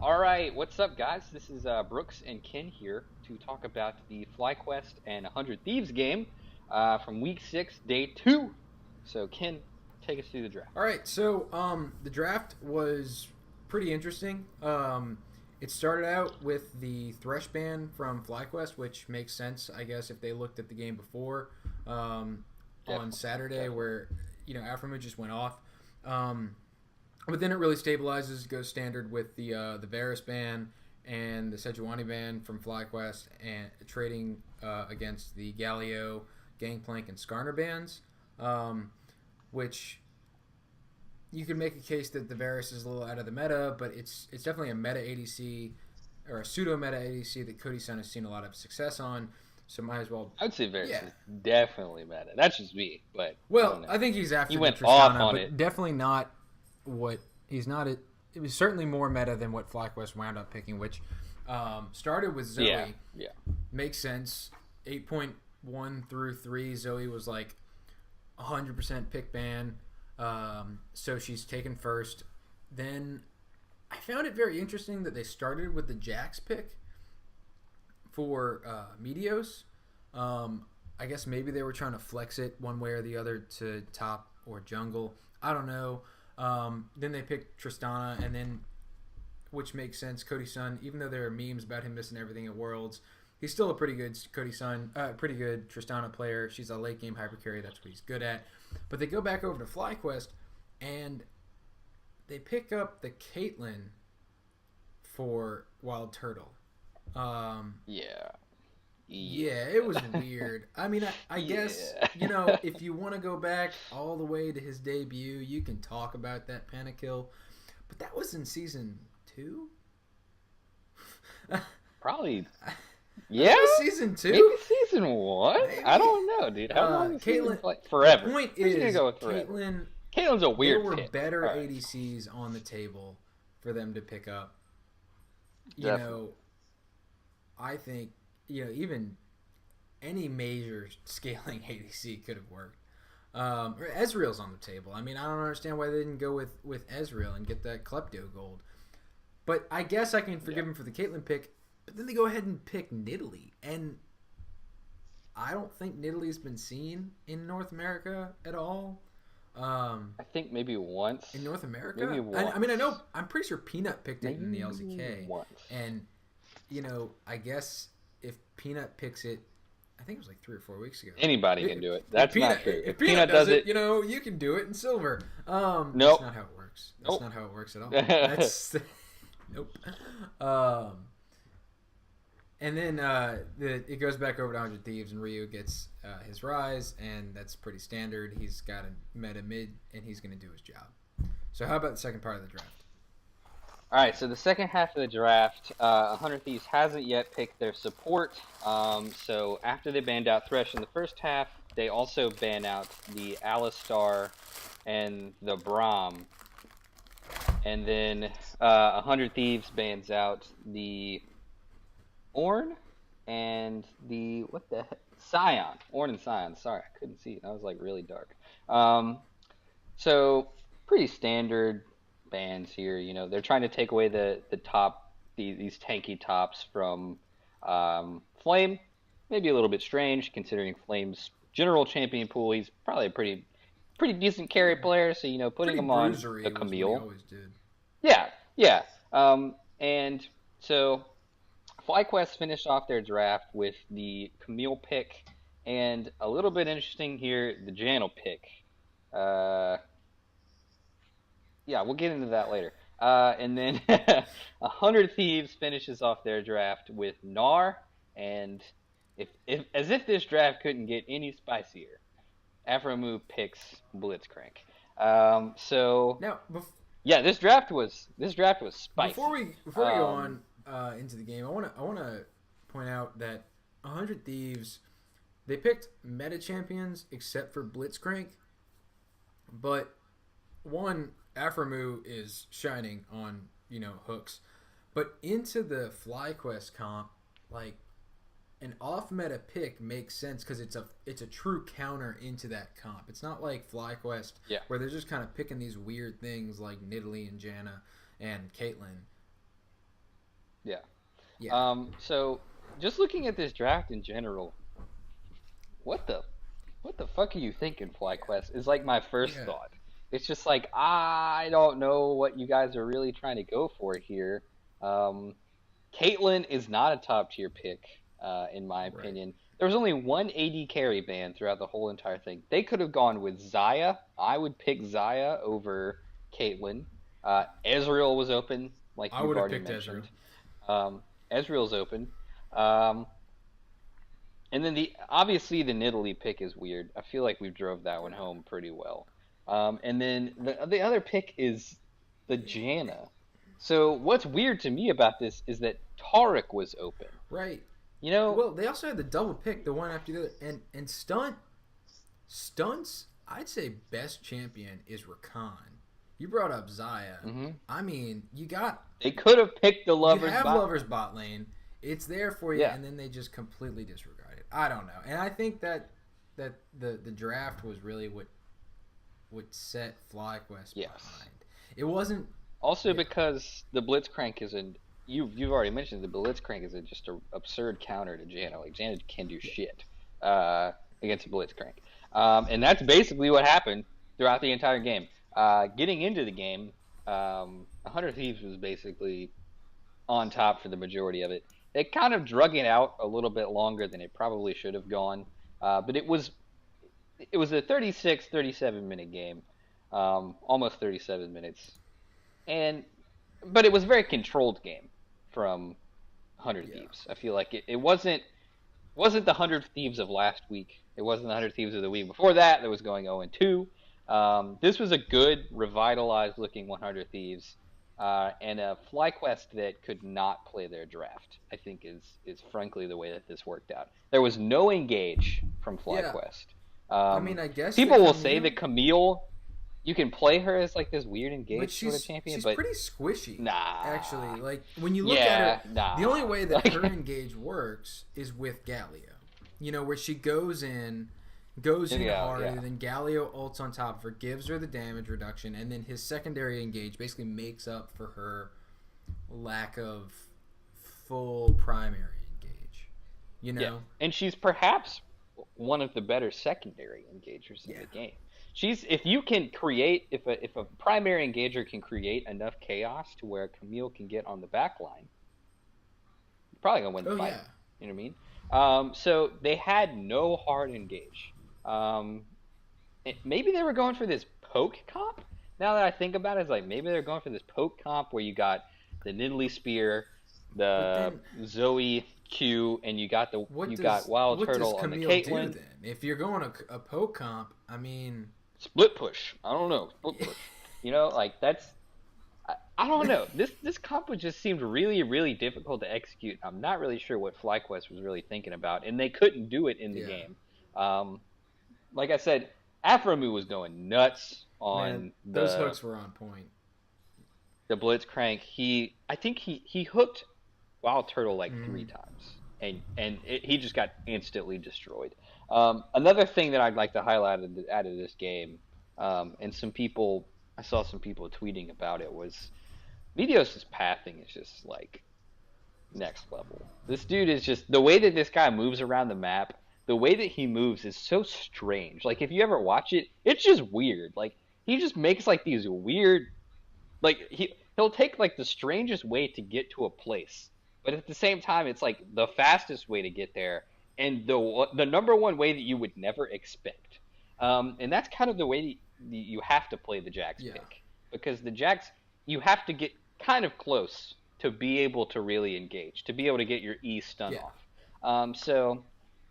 All right, what's up, guys? This is Brooks and Ken here to talk about the FlyQuest and 100 Thieves game from Week 6, Day 2. So, Ken, take us through the draft. All right, so the draft was pretty interesting. It started out with the Thresh ban from FlyQuest, which makes sense, I guess, if they looked at the game before on Saturday, Definitely. where Aframo just went off. But then it really stabilizes, goes standard with the Varus ban and the Sejuani ban from FlyQuest, and trading against the Galio, Gangplank, and Skarner bans, which you can make a case that the Varus is a little out of the meta, but it's definitely a meta ADC or a pseudo meta ADC that Cody-san has seen a lot of success on. So might as well. I would say Varus Yeah. is definitely meta. That's just me, but I don't Well, know. I think he's after He the went off Tristana, on but it. definitely not what he's not. It was certainly more meta than what FlyQuest wound up picking, which started with Zoe. Yeah, yeah. Makes sense. 8.1 through 3, Zoe was like 100% pick ban. So she's taken first. Then I found it very interesting that they started with the Jax pick for Meteos. I guess maybe they were trying to flex it one way or the other to top or jungle. I don't know. Then they picked Tristana, and then, which makes sense, Cody-san, even though there are memes about him missing everything at Worlds, he's still a pretty good Cody-san, pretty good Tristana player. She's a late game hyper carry. That's what he's good at. But they go back over to FlyQuest, and they pick up the Caitlyn for Wild Turtle. Yeah. Yeah, it was weird. I mean, I guess, Yeah. if you want to go back all the way to his debut, you can talk about that panic kill. But that was in season 2? Probably. That Yeah? was season 2? Maybe season 1? I Maybe. don't know, dude. How long is season Caitlyn, like the forever? point We're just gonna is, go with forever. Caitlin's a There weird were pick. better All right. ADCs on the table for them to pick up. You Definitely. know, I think, even any major scaling ADC could have worked. Or Ezreal's on the table. I mean, I don't understand why they didn't go with Ezreal and get that Klepto gold. But I guess I can forgive Yeah. him for the Caitlyn pick. But then they go ahead and pick Nidalee. And I don't think Nidalee's been seen in North America at all. I think maybe once. In North America? Maybe I mean, once. I'm pretty sure Peanut picked it in the Maybe LZK. once. And, I guess if Peanut picks it, I think it was like 3 or 4 weeks ago. Anybody can do it. That's Peanut, not true. If Peanut does it, you can do it in silver. Nope. That's not how it works. That's Nope. not how it works at all. That's nope. And then it goes back over to 100 Thieves, and Ryu gets his rise, and that's pretty standard. He's got a meta mid, and he's going to do his job. So how about the second part of the draft? All right, so the second half of the draft, 100 Thieves hasn't yet picked their support. So after they banned out Thresh in the first half, they also ban out the Alistar and the Braum. And then 100 Thieves bans out the Ornn and the, what the heck? Scion. Ornn and Scion. Sorry, I couldn't see it. That was like really dark. So pretty standard bans here. They're trying to take away the top, these tanky tops from Flame. Maybe a little bit strange considering Flame's general champion pool. He's probably a pretty decent carry player. So putting Pretty him on bruisery the was what he Camille. always did. Yeah, yeah. And so FlyQuest finished off their draft with the Camille pick, and a little bit interesting here, the Jannel pick. Yeah, we'll get into that later. And then 100 Thieves finishes off their draft with Gnar, and as if this draft couldn't get any spicier, Afromu picks Blitzcrank. So Now, yeah, this draft was spicy. before we go on into the game, I want to point out that 100 Thieves, they picked meta champions except for Blitzcrank, but one, Afromu is shining on hooks, but into the FlyQuest comp, like an off meta pick makes sense because it's a true counter into that comp. It's not like FlyQuest Yeah. where they're just kind of picking these weird things like Nidalee and Janna and Caitlyn. Yeah. Yeah, So just looking at this draft in general, what the what the fuck are you thinking, FlyQuest? Is like my first yeah, thought. It's just like I don't know what you guys are really trying to go for here. Um, Caitlyn is not a top tier pick, in my right. opinion. There was only one AD carry ban throughout the whole entire thing. They could have gone with Zaya. I would pick Zaya over Caitlyn. Ezreal was open, like I you've would have already picked Ezra. mentioned. Ezreal's open. Um, and then the obviously the Nidalee pick is weird. I feel like we drove that one home pretty well. And then the other pick is the Janna. So what's weird to me about this is that Taric was open. Right. You know, Well, they also had the double pick, the one after the other, and stunts. I'd say best champion is Rakan. You brought up Zaya. hmm I mean, they could have picked the you lovers have bot lovers lane. bot lane. It's there for you, Yeah, and then they just completely disregard it. I don't know, and I think that the draft was really what set FlyQuest yes. behind. It wasn't. Also Yeah. because the Blitzcrank is an you've already mentioned the Blitzcrank is just an absurd counter to Janna. Like Janna can do shit against a Blitzcrank, and that's basically what happened throughout the entire game. Getting into the game, 100 Thieves was basically on top for the majority of it. They kind of drug it out a little bit longer than it probably should have gone, but it was a 36-37 minute game, almost 37 minutes, and but it was a very controlled game from 100 Yeah. Thieves. I feel like it wasn't the 100 Thieves of last week. It wasn't the 100 Thieves of the week before that that was going 0-2. This was a good, revitalized looking 100 Thieves, and a FlyQuest that could not play their draft. I think is frankly the way that this worked out. There was no engage from Yeah. FlyQuest. I mean, Um, I guess the People will say Camille, that Camille, you can play her as like this weird but engaged sort of champion, she's but pretty squishy, nah, actually. Like when you look at her, yeah, the only nah, way that like her engage works is with Galio. You know, where she goes in yeah, hard, yeah, and then Galio ults on top of her, gives her the damage reduction, and then his secondary engage basically makes up for her lack of full primary engage. You yeah. know? And she's perhaps one of the better secondary engagers in Yeah. the game. She's if you can create if a primary engager can create enough chaos to where Camille can get on the back line, you're probably gonna win the Oh fight. yeah. You know what I mean? So they had no hard engage. Um, Maybe they were going for this poke comp. Now that I think about it, it's like maybe they're going for this poke comp where you got the Nidalee Spear, But the then Zoe Q, and what you does got Wild what does Turtle on the Camille do Caitlyn. then? If you're going a poke comp, I mean, Split push. I don't know. Split push. Like that's I don't know. This comp would just seemed really really difficult to execute. I'm not really sure what FlyQuest was really thinking about, and they couldn't do it in the yeah, game. Um, like I said, Afromu was going nuts man, on those hooks were on point. the Blitzcrank. I think he hooked Wild Turtle like three Mm, times, and he just got instantly destroyed. Another thing that I'd like to highlight out of this game, and I saw some people tweeting about it was Meteos' pathing is just like next level. This dude is just the way that this guy moves around the map. The way that he moves is so strange. Like if you ever watch it, it's just weird. Like he just makes like these weird like he'll take like the strangest way to get to a place, but at the same time, it's like the fastest way to get there, and the number one way that you would never expect. And that's kind of the way that you have to play the Jax yeah, pick because the Jax you have to get kind of close to be able to really engage, to be able to get your E stun yeah. off. So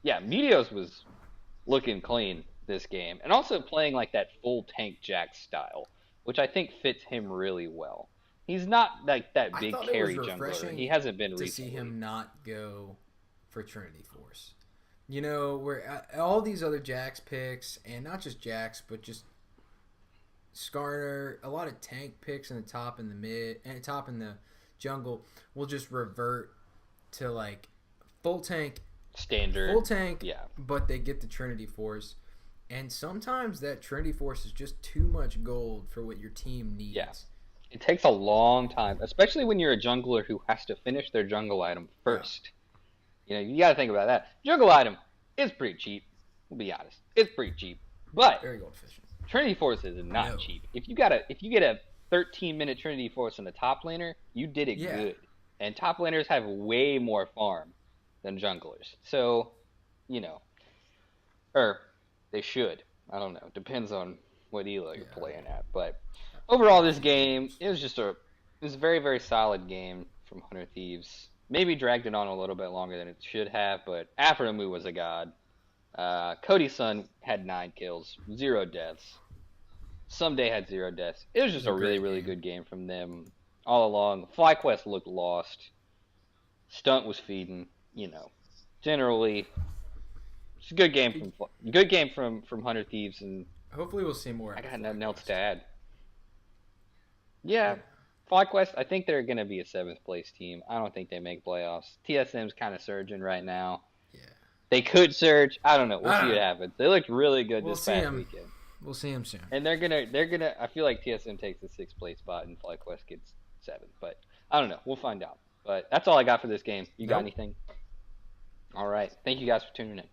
yeah, Meteos was looking clean this game, and also playing like that full tank Jack style, which I think fits him really well. He's not like that I big thought it was carry jungler. He refreshing hasn't been to see recently. him not go for Trinity Force. You know, where all these other Jax picks, and not just Jax, but just Skarner, a lot of tank picks in the top and the mid, and top in the jungle will just revert to like full tank, Standard, full tank, yeah, but they get the Trinity Force. And sometimes that Trinity Force is just too much gold for what your team yeah. needs. It takes a long time, especially when you're a jungler who has to finish their jungle item Yeah, first. You got to think about that. Jungle item is pretty cheap. We'll be honest, it's pretty cheap. But very gold efficient. Trinity Force is not No. cheap. If you get a 13-minute Trinity Force in the top laner, you did it Yeah. good. And top laners have way more farm than junglers. So, you know, or they should. I don't know. Depends on what elo you're Yeah. playing at. But I've overall, played a this few game games. it was a very very solid game from Hunter Thieves. Maybe dragged it on a little bit longer than it should have, but Afromu was a god. Cody's son had 9 kills, 0 deaths. Someday had 0 deaths. It was It was just a a really great really game. good game from them all along. FlyQuest looked lost. Stunt was feeding. Generally it's a good game from Hunter Thieves, and Hopefully, we'll see more I out of got nothing else to FlyQuest. add. Yeah. Yeah, FlyQuest. I think they're gonna be a seventh place team. I don't think they make playoffs. TSM's kind of surging right now. Yeah. They could surge. I don't know. We'll I see don't what know. happens. They looked really good We'll this see past him. weekend, We'll see him soon. and they're gonna. I feel like TSM takes the sixth place spot, and FlyQuest gets seventh. But I don't know. We'll find out. But that's all I got for this game. You got Nope. anything? All right. Thank you guys for tuning in.